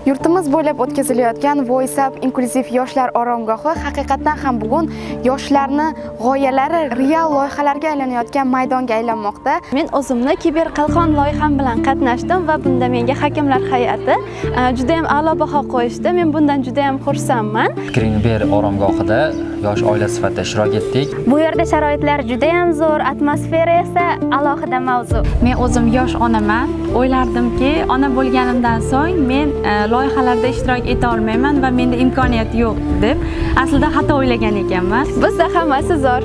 Yurtimiz bo'ylab o'tkazilayotgan Voice Up inklyuziv yoshlar oromgohi haqiqatan ham bugun yoshlarni g'oyalari real loyihalarga aylanayotgan maydonga aylanmoqda. Men o'zimni kiberqalqon loyiham bilan qatnashdim va bunda menga hakimlar hay'ati juda ham a'lo baho qo'yishdi. Men bundan juda ham xursandman. Greenber oromgohida yosh oila sifatida ishtirok etdik. Bu yerda sharoitlar juda ham zo'r, atmosfera esa alohida mavzu. Men o'zim yosh onaman. O'ylardimki, ona bo'lganimdan so'ng men loyihalarda ishtirok eta olmayman va menda imkoniyat yo'q deb aslida xato o'ylagan ekanman. Bizda hammasi zo'r.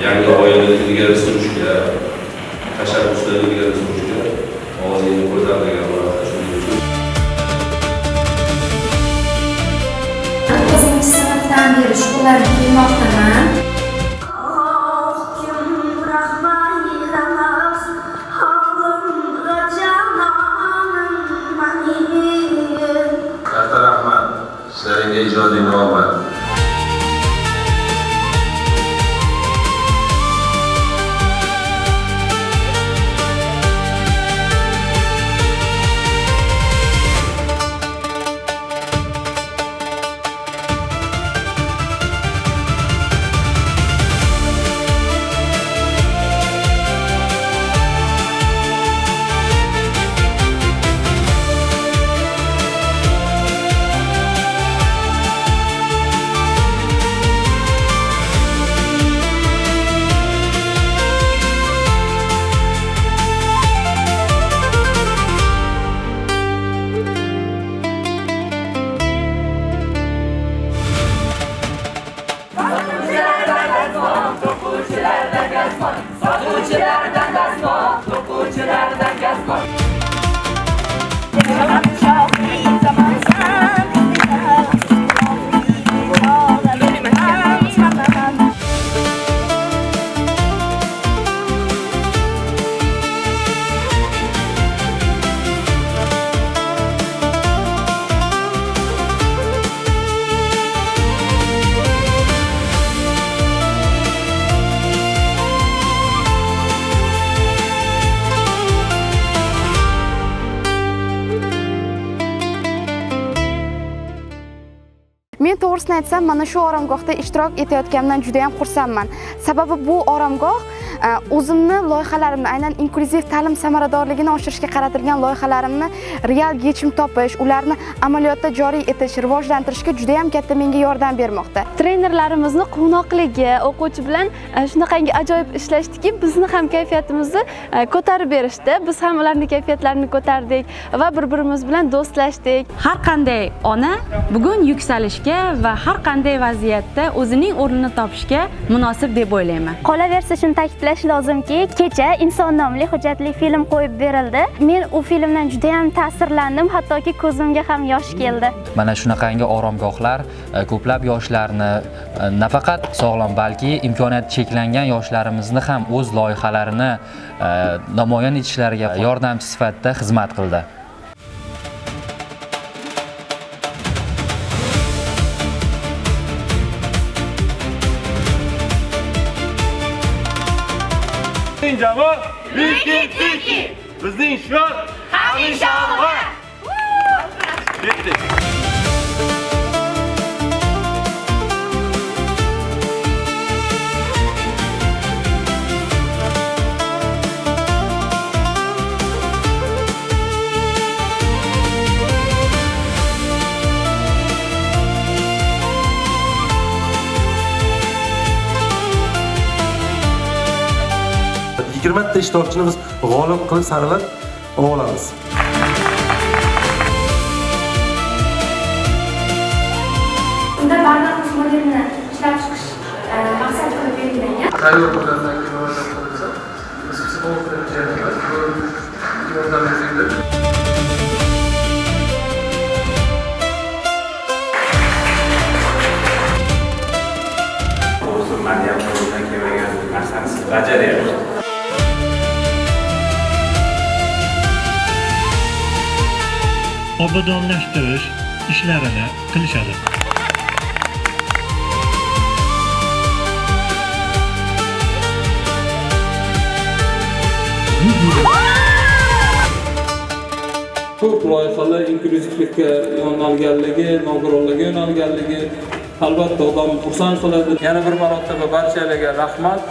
Yangi g'oyalarni ilgari surishga, tashabbuslarni ilgari surishga ovozingni ko'tar degan ma'noda shuning uchun. 9-sinfdan beri shkolarga kelmoqdaman. Katta rahmat, sizlarga ijodiy omad. Men to'g'risini aytsam, mana shu oromgohda ishtirok etayotganimdan juda ham xursandman. Sababi bu oromgoh o'zimni loyihalarimni, aynan inklyuziv ta'lim samaradorligini oshirishga qaratilgan loyihalarimni real yechim topish, ularni amaliyotda joriy etish, rivojlantirishga juda ham katta menga yordam bermoqda. Trenerlarimizni quvnoqligi, o'quvchi bilan shunaqangi ajoyib ishlashdiki, bizni ham kayfiyatimizni ko'tarib berishdi. Biz ham ularning kayfiyatlarini ko'tardik va bir-birimiz bilan do'stlashdik. Har qanday ona bugun yuksalishga va har qanday vaziyatda o'zining o'rnini topishga munosib deb o'ylayman. Qolaversa shuni ta'kidlash lozimki, kecha Inson nomli hujjatli film qo'yib berildi. Men u filmdan juda ham ta'sirlandim, hattoki ko'zimga ham yosh keldi. Mana shunaqangi oromgohlar ko'plab yoshlarni nafaqat sog'lom, balki imkoniyati cheklangan yoshlarimizni ham o'z loyihalarini namoyon etishlariga yordamchi sifatida xizmat qildi. Bizning jamoa Wiki. Bizning shior hamisha olg'a. Ketdik. Ta ishtirokchini biz g'olib qilib saralab olamiz. Unda barnamiz modelini ishlab chiqish maqsad qilib belgilangan. Tayyor bo'lgandan keyin o'ylab qo'yilsa, biz psixologlar yordamimizda o'zi Maryam qo'ldan kelmagan narsani siz bajaryapsiz. obodonlashtirish ishlarini qilishadi. Ko'p loyihalar inklyuzivlikka yo'nalganligi, nogironlarga yo'nalganligi albatta odamni xursand qiladi. Yana bir marotaba barchalarga rahmat.